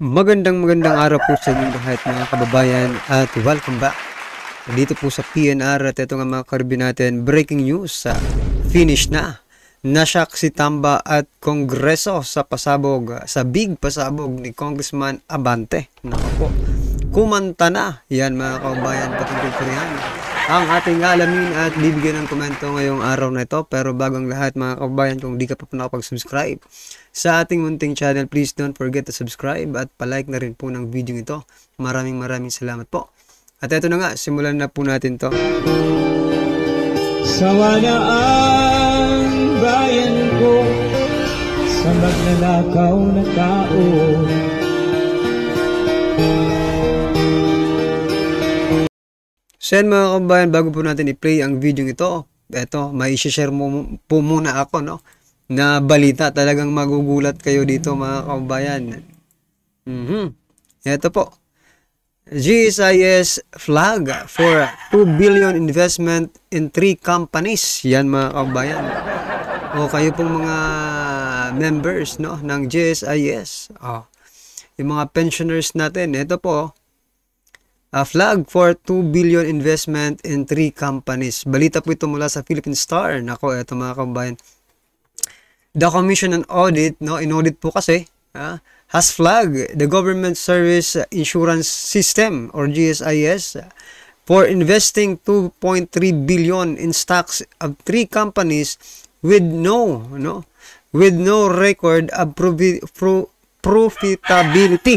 Magandang araw po sa inyong lahat mga kababayan at welcome back dito po sa PNR at ito nga mga karibin natin, breaking news, finish na. Nasyak si Tamba at Kongreso sa pasabog, sa big pasabog ni Congressman Abante. Naku po, kumanta na. Yan mga kababayan, patungkol po yan ang ating alamin at bibigyan ng komento ngayong araw na ito. Pero bagong lahat mga kababayan, kung di ka pa nakapag-subscribe sa ating munting channel, please don't forget to subscribe at palike na rin po ng video ito. Maraming salamat po. At ito na nga, simulan na po natin to. Sawa na ang bayan ko sa magnanakaw na tao. So yan mga kababayan, bago po natin i-play ang video ito, eto, may i-share po muna ako, no? Na balita, talagang magugulat kayo dito mga kababayan. Ito po, GSIS flag for 2 billion investment in 3 companies. Yan mga kababayan. O kayo pong mga members, no, ng GSIS. Yung mga pensioners natin, ito po, a flag for 2 billion investment in 3 companies. Balita po ito mula sa Philippine Star. Nako, ito mga kababayan. The Commission on Audit, no, in-audit po kasi, has flagged the Government Service Insurance System or GSIS for investing 2.3 billion in stocks of 3 companies with no record of profitability.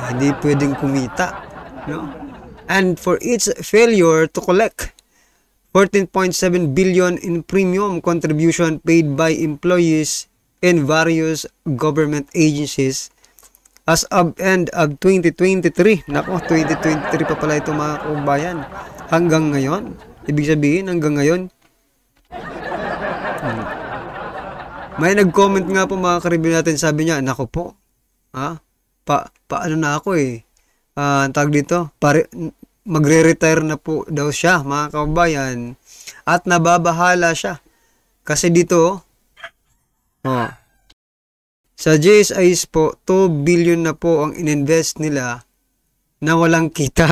Hindi pwedeng kumita, no? And for its failure to collect 14.7 billion in premium contribution paid by employees in various government agencies as of end of 2023. Nako, 2023 pa pala ito mga kababayan. Hanggang ngayon, ibig sabihin hanggang ngayon. May nag-comment nga po mga karibin natin, sabi niya, nako po, paano na ako tag dito, magre-retire na po daw siya mga kababayan at nababahala siya kasi dito sa GSIS po 2 billion na po ang ininvest nila na walang kita.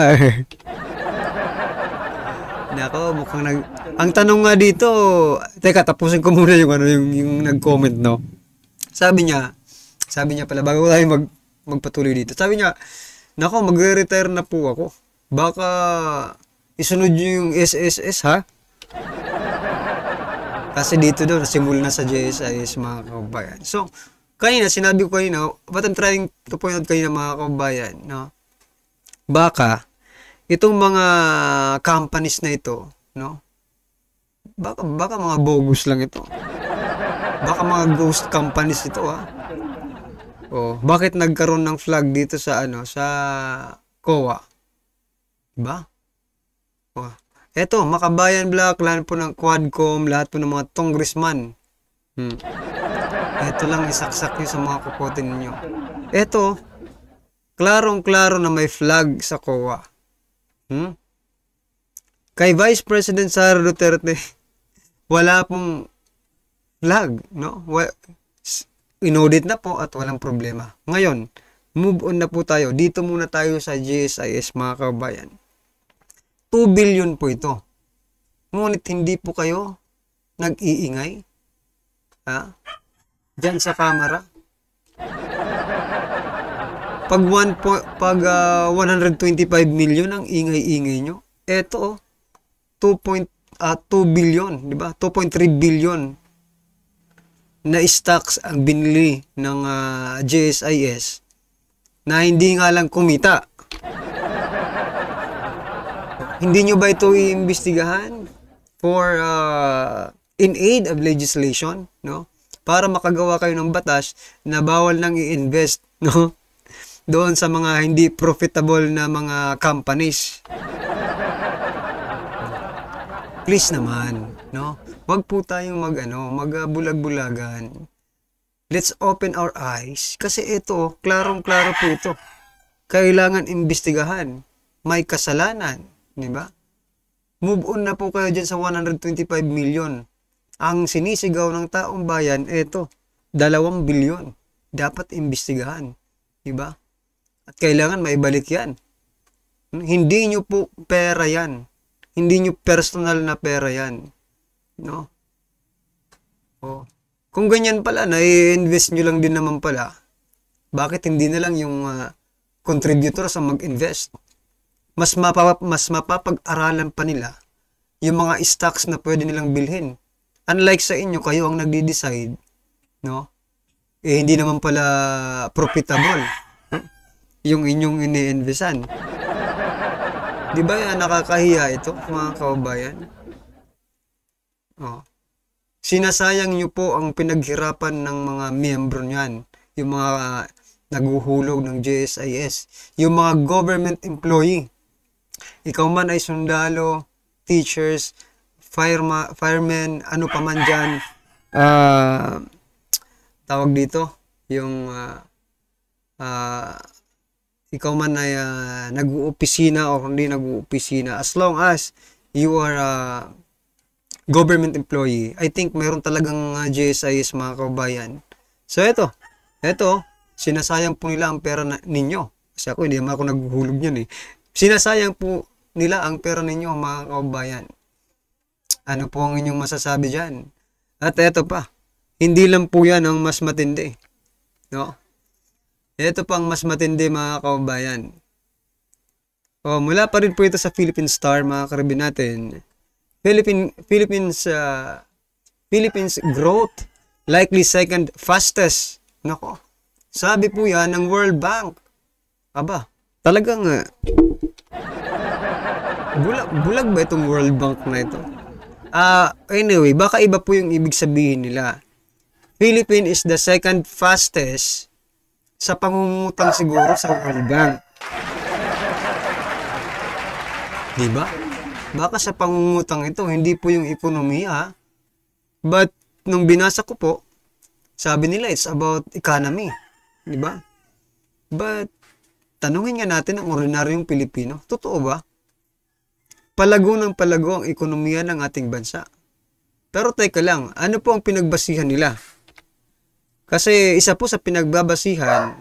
Nako, mukhang ang tanong nga dito, teka, tapusin ko muna yung nag-comment, no. Sabi niya pala, bago tayo magpatuloy dito. Sabi niya, nako, magre-retire na po ako. Baka isunod nyo yung SSS, ha? Kasi dito daw, nasimula na sa GSIS, mga kababayan. So, kanina, sinabi ko kanina, but I'm trying to point out kanina, mga kababayan, no? Baka, itong mga companies na ito, no? Baka mga bogus lang ito. Baka mga ghost companies ito, ha? Bakit nagkaroon ng flag dito sa sa COA? Diba? Eto, Makabayan Black, lahat po ng Quadcom, lahat po ng mga congressman. Eto lang, isaksak nyo sa mga kukotin ninyo. Eto, klarong-klaro na may flag sa COA. Kay Vice President Sara Duterte, wala pong flag, no? Inaudit na po at walang problema. Ngayon, move on na po tayo. Dito muna tayo sa GSIS, mga kababayan. 2 billion po ito. Ngunit hindi po kayo nag-iingay, diyan sa camera. Pag 125 million ang ingay-ingay nyo, eto 2 billion, di ba? 2.3 billion na stocks ang binili ng GSIS na hindi nga lang kumita. Hindi nyo ba ito iimbestigahan for in aid of legislation, no? Para makagawa kayo ng batas na bawal nang i-invest, no? Doon sa mga hindi profitable na mga companies. Please naman, no? Wag po tayong magbulag-bulagan. Let's open our eyes kasi ito, klarong-klaro po ito. Kailangan imbestigahan. May kasalanan, di ba? Move on na po kayo dyan sa 125 million. Ang sinisigaw ng taong bayan, eto, 2 billion. dapat imbestigahan. Diba? At kailangan maibalik yan. Hindi nyo po pera yan. Hindi nyo personal na pera yan. No? Oh. Kung ganyan pala, na-invest nyo lang din naman pala, bakit hindi na lang yung contributor sa mag-invest? Mas mapapag-aralan pa nila yung mga stocks na pwede nilang bilhin. Unlike sa inyo, kayo ang nagde-decide, no? Hindi naman pala profitable yung inyong ini-investan. Di ba yan, nakakahiya ito, mga kababayan? Oh. Sinasayang nyo po ang pinaghirapan ng mga miyembro niyan, yung mga naguhulog ng GSIS, yung mga government employee. Ikaw man ay sundalo, teachers, firemen, ano pa man dyan, tawag dito, yung ikaw man ay nag-uopisina o hindi nag-uopisina, as long as you are government employee, I think meron talagang GSIS, mga kababayan. So eto, sinasayang po nila ang pera ninyo. Kasi ako, hindi naman ako naghuhulog niyan eh. Sinasayang po nila ang pera ninyo, mga kababayan. Ano po ang inyong masasabi dyan? At eto pa, hindi lang po yan ang mas matindi. No? Ito pang mas matindi, mga kababayan. O, mula pa rin po ito sa Philippine Star, mga karabin natin. Philippines growth likely second fastest. Nako. Sabi po yan ng World Bank. Aba, talagang bulag ba itong World Bank na ito? Anyway, baka iba po yung ibig sabihin nila. Philippines is the second fastest sa pangungutang siguro sa World Bank. Diba? Baka sa pangungutang ito, hindi po yung ekonomiya. But, nung binasa ko po, sabi nila it's about economy. Diba? But, tanungin nga natin ang ordinaryong Pilipino. Totoo ba? Palago ng palago ang ekonomiya ng ating bansa. Pero teka lang, ano po ang pinagbasihan nila? Kasi isa po sa pinagbabasihan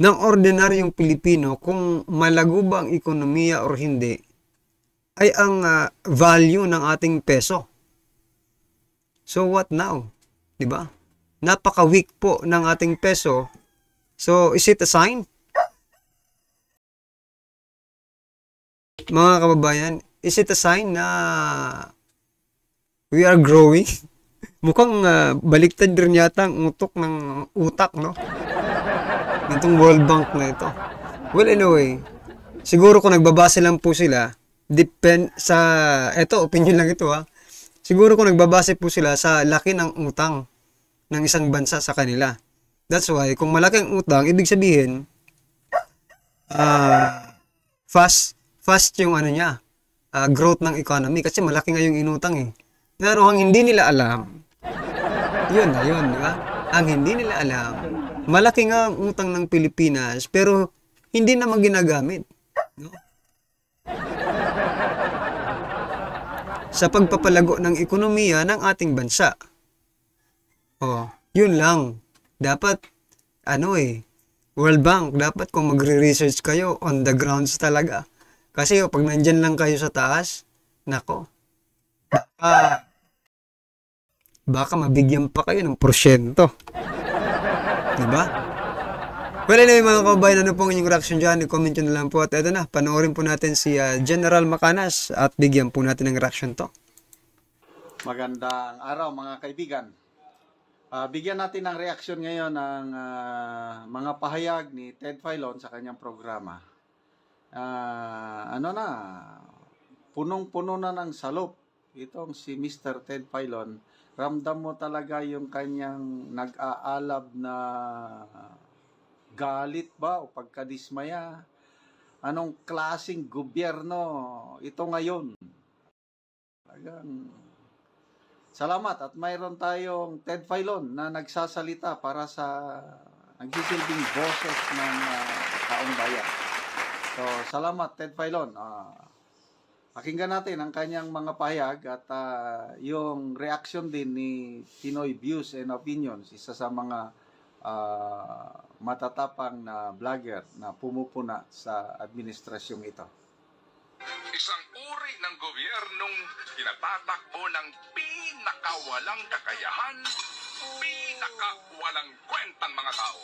ng ordinaryong Pilipino kung malago ba ang ekonomiya or hindi ay ang value ng ating peso. So what now? Diba? Napaka-weak po ng ating peso. So is it a sign? Mga kababayan, is it a sign na we are growing? Mukhang baliktad rin yata ang utak, no? Itong World Bank na ito. Well, anyway, siguro kung nagbabase lang po sila, opinion lang ito ha. Siguro kung nagbabase po sila sa laki ng utang ng isang bansa sa kanila. That's why, kung malaki ang utang, ibig sabihin, fast yung growth ng economy kasi malaki nga yung inutang eh. Pero ang hindi nila alam, yun, di ba? Ang hindi nila alam, malaki nga ang utang ng Pilipinas, pero hindi naman ginagamit. No? Sa pagpapalago ng ekonomiya ng ating bansa. Oh, yun lang. Dapat, World Bank, dapat kung magre-research kayo, on the grounds talaga. Kasi pag nandyan lang kayo sa taas, nako, baka mabigyan pa kayo ng porsyento. Diba? Well, anyway, mga kababayan, ano pong inyong reaction dyan? I-comment nyo na lang po. At eto na, panoorin po natin si General Macanas at bigyan po natin ng reaction to. Magandang araw, mga kaibigan. Bigyan natin ng reaction ngayon ng mga pahayag ni Ted Filon sa kanyang programa. Punong-puno na ng salop itong si Mr. Ted Filon. Ramdam mo talaga yung kanyang nag-aalab na galit ba o pagkadismaya. Anong klaseng gobyerno ito ngayon? Salamat at mayroon tayong Ted Filon na nagsasalita para sa nagsisilbing boses ng taong bayan. So, salamat Ted Filon. Pakinggan natin ang kanyang mga pahayag at yung reaction din ni Pinoy Views and Opinions, isa sa mga matatapang na vlogger na pumupuna sa administrasyong ito. Isang uri ng gobyernong tinatatakbo ng pinakawalang kakayahan, pinakawalang kwentang mga tao.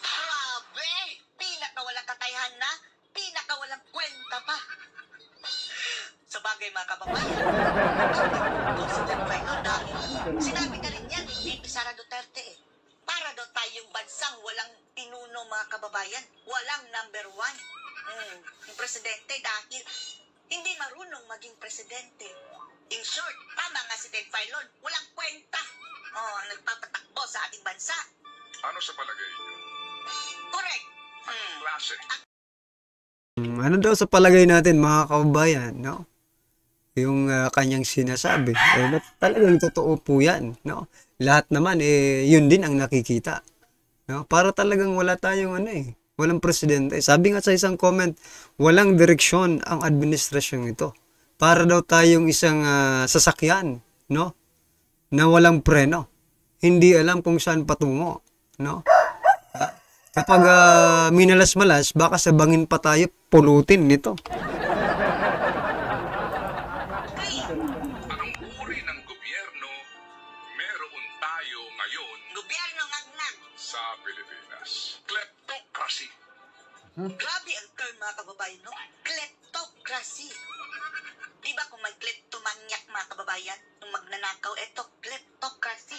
Grabe! Pinakawalang kakayahan na, pinakawalang kwenta pa. Sa bagay mga kababayan, President Paino dahil sinabi na rin yan ni VP Sara Duterte para daw tayong bansang walang pinuno mga kababayan, walang number one. Yung presidente dahil hindi marunong maging presidente. In short, tama nga si Ted Filon, walang kwenta. Nagpapatakbo sa ating bansa. Ano sa palagay niyo? Correct. Klase. Ano daw sa palagay natin mga kababayan, no? Yung kanyang sinasabi. Talagang totoo po yan, no? Lahat naman, yun din ang nakikita. No? Para talagang wala tayong walang presidente. Sabi nga sa isang comment, walang direksyon ang administrasyon ito. Para daw tayong isang sasakyan, no? Na walang preno. Hindi alam kung saan patungo, no? Kapag minalas-malas, baka sa bangin pa tayo pulutin nito. Anong uri ng gobyerno meron tayo ngayon Gobyerno ngagnag. sa Pilipinas? Kleptocracy. Grabe ang term mga kababayan, no? Kleptocracy. Di ba kung may kleptomaniac mga kababayan, yung magnanakaw, eto, kleptocracy.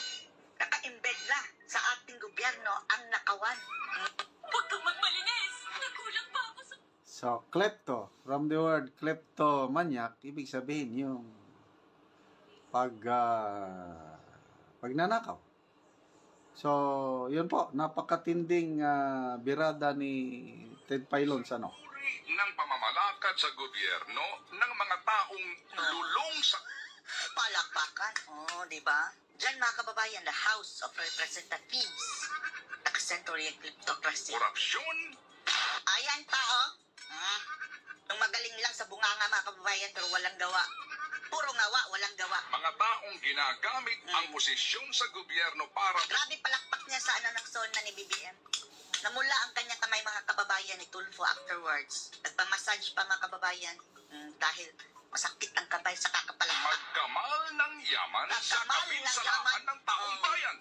Naka-embed na sa ating gobyerno ang nakawan. Huwag kang magmalinis! Nagulang pa ako sa... So, klepto, from the word kleptomaniac, ibig sabihin yung pagnanakaw. So, yun po, napakatinding birada ni Ted Filon sa Uri ng pamamalakad sa gobyerno ng mga taong lulong sa Palakpakan. Di ba? Diyan mga kababayan, the House of Representatives. Nakasentro yung kleptocracy. korupsyon, Ayan pa, Nung magaling lang sa bunganga mga kababayan pero walang gawa. Puro ngawa, walang gawa. mga taong ginagamit ang posisyon sa gobyerno para Grabe palakpak niya sa ng zona ni BBM. Namula ang kanyang kamay mga kababayan ni Tulfo afterwards. Nagpamassage pa mga kababayan dahil masakit ang kamay sa kakapalakpak. magkamal ng yaman sa Magkamal ng kapinsalahan yaman. ng taong bayan.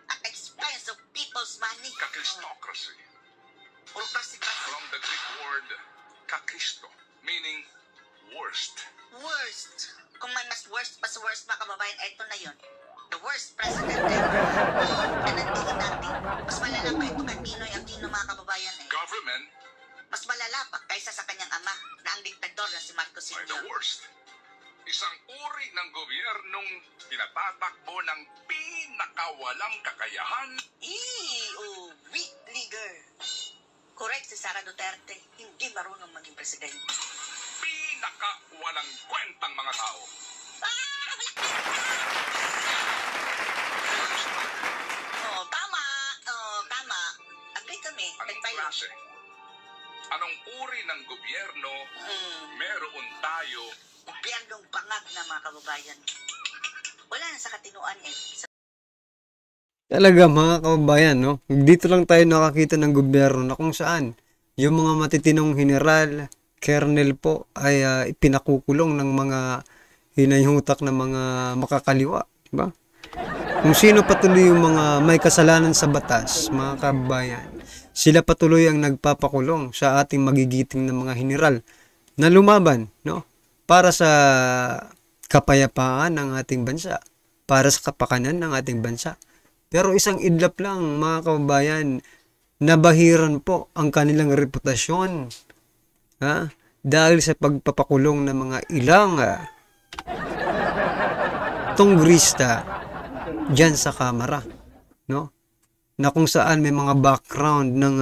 At expense of people's money. Kakristocracy. Puro kasi. From the Greek word kakristo, meaning worst. Worst. Kung may mas worst pa sa worst mga kababayan, eto na yun. The worst president ever. Na nandiyan natin. Mas malala pa ito kay Pinoy Aquino mga kababayan Government Mas malala pa kaysa sa kanyang ama na ang diktador na si Marcos are the Sr. worst. Isang uri ng gobyernong pinatatakbo ng pinakawalang kakayahan, Weak leader. Correct si Sara Duterte. Hindi marunong maging presidente. pinakawalang kwentang mga tao. Tama. Tama. Agree kami. Anong klase? Anong uri ng gobyerno meron tayo Gobyernong bangag na mga kababayan. Wala na sa katinuan Talaga mga kababayan, no? Dito lang tayo nakakita ng gobyerno na kung saan yung mga matitinong general, colonel po ay ipinakukulong ng mga hinayhutak na mga makakaliwa, diba? Kung sino patuloy yung mga may kasalanan sa batas, mga kababayan, sila patuloy ang nagpapakulong sa ating magigiting na mga general na lumaban, no? Para sa kapayapaan ng ating bansa, para sa kapakanan ng ating bansa. Pero isang idlap lang, mga kababayan, nabahiran po ang kanilang reputasyon. Dahil sa pagpapakulong ng mga ilang tonggrista dyan sa kamara. No? Na kung saan may mga background ng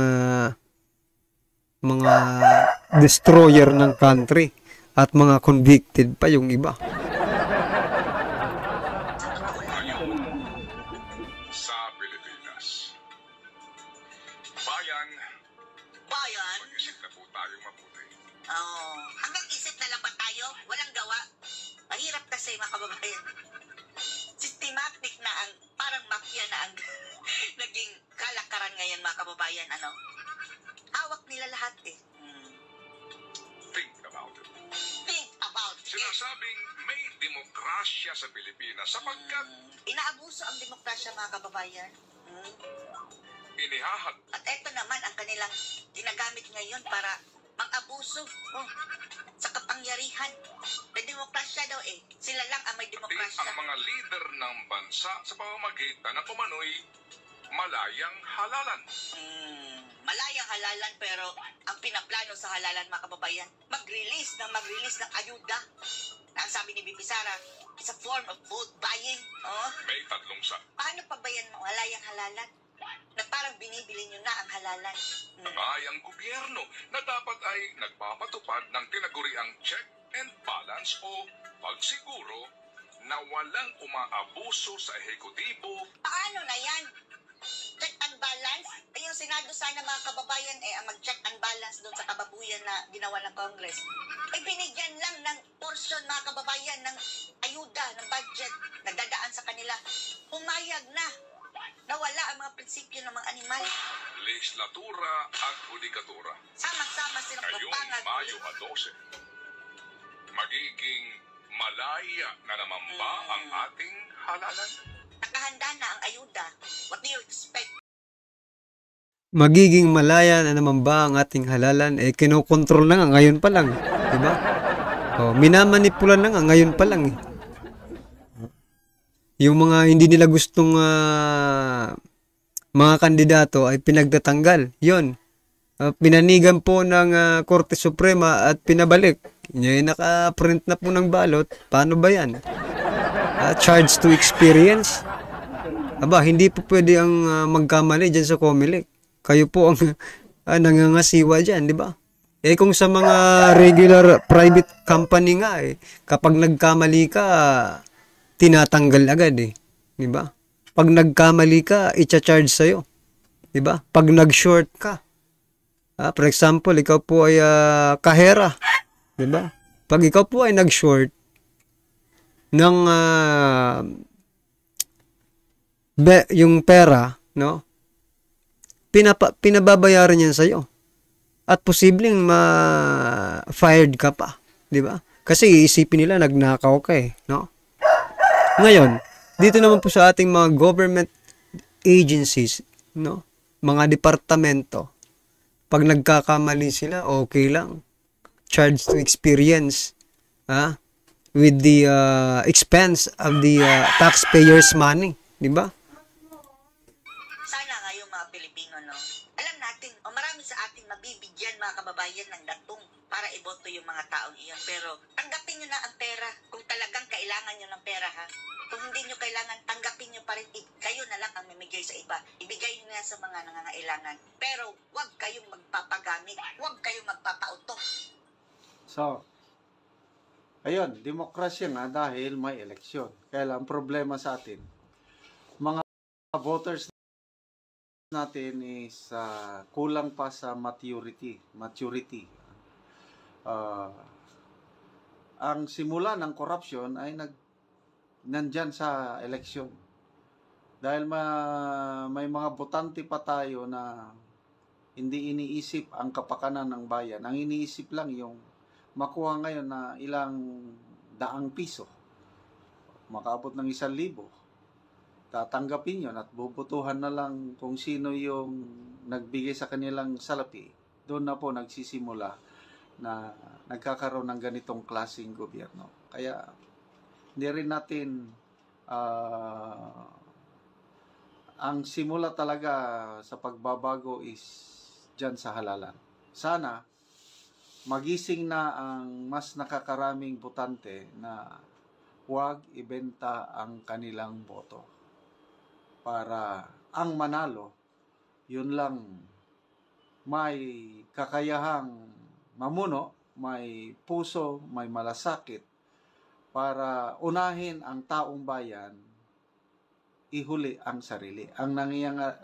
mga destroyer ng country at mga convicted pa yung iba. sa Pilipinas. Bayan, Bayan? mag-isip na po tayo mabuti. Oh, hanggang isip na lang ba tayo? Walang gawa? Mahirap kasi mga kababayan. Systematic na ang, parang mafia na ang naging kalakaran ngayon mga kababayan, ano? Hawak nila lahat eh. Think about it. Think about it. Sinasabing may demokrasya sa Pilipinas sapagkat Inaabuso ang demokrasya mga kababayan. inihahat At eto naman ang kanilang ginagamit ngayon para mang-abuso sa kapangyarihan. May demokrasya daw eh. Sila lang ang may din demokrasya. ang mga leader ng bansa sa pamamagitan ng umano'y malayang halalan. Malayang halalan pero ang pinaplano sa halalan mga kababayan, mag-release ng ayuda. Na ang sabi ni Bibi Sara, it's a form of vote buying. Oh, May tatlong sa. paano pa ba yan malayang halalan? Na parang binibili nyo na ang halalan. Ay ang gobyerno na dapat ay nagpapatupad ng tinaguriang check and balance o pagsiguro na walang umaabuso sa ehekutibo. Paano na yan? Check and balance? Ay, yung Senado sana mga kababayan ang mag-check and balance doon sa kababuyan na ginawa ng Congress. Binigyan lang ng portion mga kababayan ng ayuda, ng budget, nagdadaan sa kanila. Humayag na. Nawala ang mga prinsipyo ng mga animal. Legislatura at hudikatura. Sama-sama silang Ngayong pagpangag. Mayo 12, magiging malaya na naman ba ang ating halalan? Nakahanda na ang ayuda. What do you expect? Magiging malaya na naman ba ang ating halalan? Kinokontrol na nga ngayon pa lang. Diba? Minamanipula na nga ngayon pa lang. Yung mga hindi nila gustong mga kandidato ay pinagtatanggal. Yon. Pinanigan po ng Korte Suprema at pinabalik. Yung naka-print na po ng balot. Paano ba yan? Charge to experience? Aba, hindi po pwede ang magkamali dyan sa COMELEC. Kayo po ang nangangasiwa dyan, di ba? Kung sa mga regular private company nga kapag nagkamali ka, tinatanggal agad di ba? Pag nagkamali ka, i-charge sa'yo, di ba? Pag nag-short ka, for example, ikaw po ay kahera, di ba? Pag ikaw po ay nag-short ng yung pera, no? Pinababayaran yan sa'yo. At posibleng ma-fired ka pa, di ba? Kasi iisipin nila nagnakaw ka no? Ngayon, dito naman po sa ating mga government agencies, no? Mga departamento, pag nagkakamali sila, okay lang. Charge to experience, with the expense of the taxpayers' money, di ba? Sana ngayong mga Pilipino, no? Alam natin, marami sa atin mabibigyan mga kababayan ng datong para iboto yung mga taong iyon. Pero tanggapin nyo na ang pera kung talagang kailangan nyo ng pera, ha? Kung hindi nyo kailangan, tanggapin nyo pa rin. Kayo na lang ang mamigay sa iba. Ibigay nyo na sa mga nangangailangan. Pero huwag kayong magpapagamit. Huwag kayong magpapautok. So, ayun, demokrasya nga dahil may eleksyon. Kaya lang, problema sa atin, mga voters natin is kulang pa sa maturity. Ang simula ng corruption ay nandyan sa eleksyon. Dahil may mga botante pa tayo na hindi iniisip ang kapakanan ng bayan. Ang iniisip lang yung makuha ngayon na ilang daang piso. Makaabot ng 1,000. Tatanggapin yun at bubutuhan na lang kung sino yung nagbigay sa kanilang salapi. Doon na po nagsisimula na nagkakaroon ng ganitong klaseng gobyerno. Kaya hindi rin natin ang simula talaga sa pagbabago is dyan sa halalan. Sana magising na ang mas nakakaraming botante na huwag ibenta ang kanilang boto. Para ang manalo, yun lang may kakayahang mamuno, may puso, may malasakit para unahin ang taong bayan, ihuli ang sarili. Ang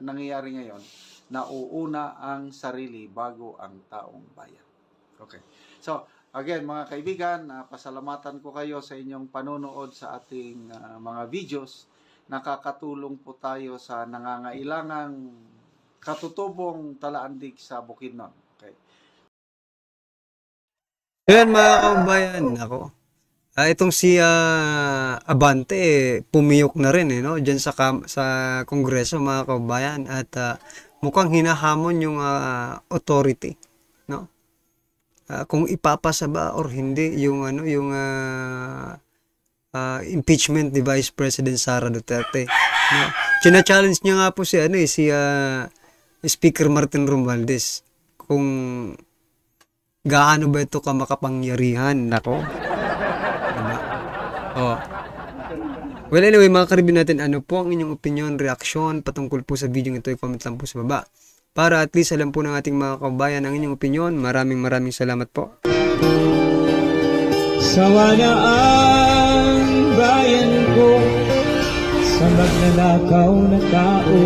nangyayari ngayon, nauuna ang sarili bago ang taong bayan. Okay. So, again, mga kaibigan, pasalamatan ko kayo sa inyong panonood sa ating mga videos. Nakakatulong po tayo sa nangangailangang katutubong talaandig sa Bukidnon. Okay. Ayan mga kababayan, ako. Itong si Abante, pumiyok na rin no? Diyan sa Kongreso mga kababayan at mukhang hinahamon yung authority, no? Kung ipapasa ba or hindi yung impeachment ni Vice President Sara Duterte, no? China-challenge niya nga po si Speaker Martin Romualdez kung gaano ba ito ka makapangyarihan, nako. Diba? Oh. Well, anyway, mga karibin natin, ano po ang inyong opinion, reaksyon patungkol po sa video ito, i-comment lang po sa baba. Para at least alam po ng ating mga kabayan ang inyong opinion. Maraming salamat po. Sawa na ang bayan ko sa magnanakaw na tao.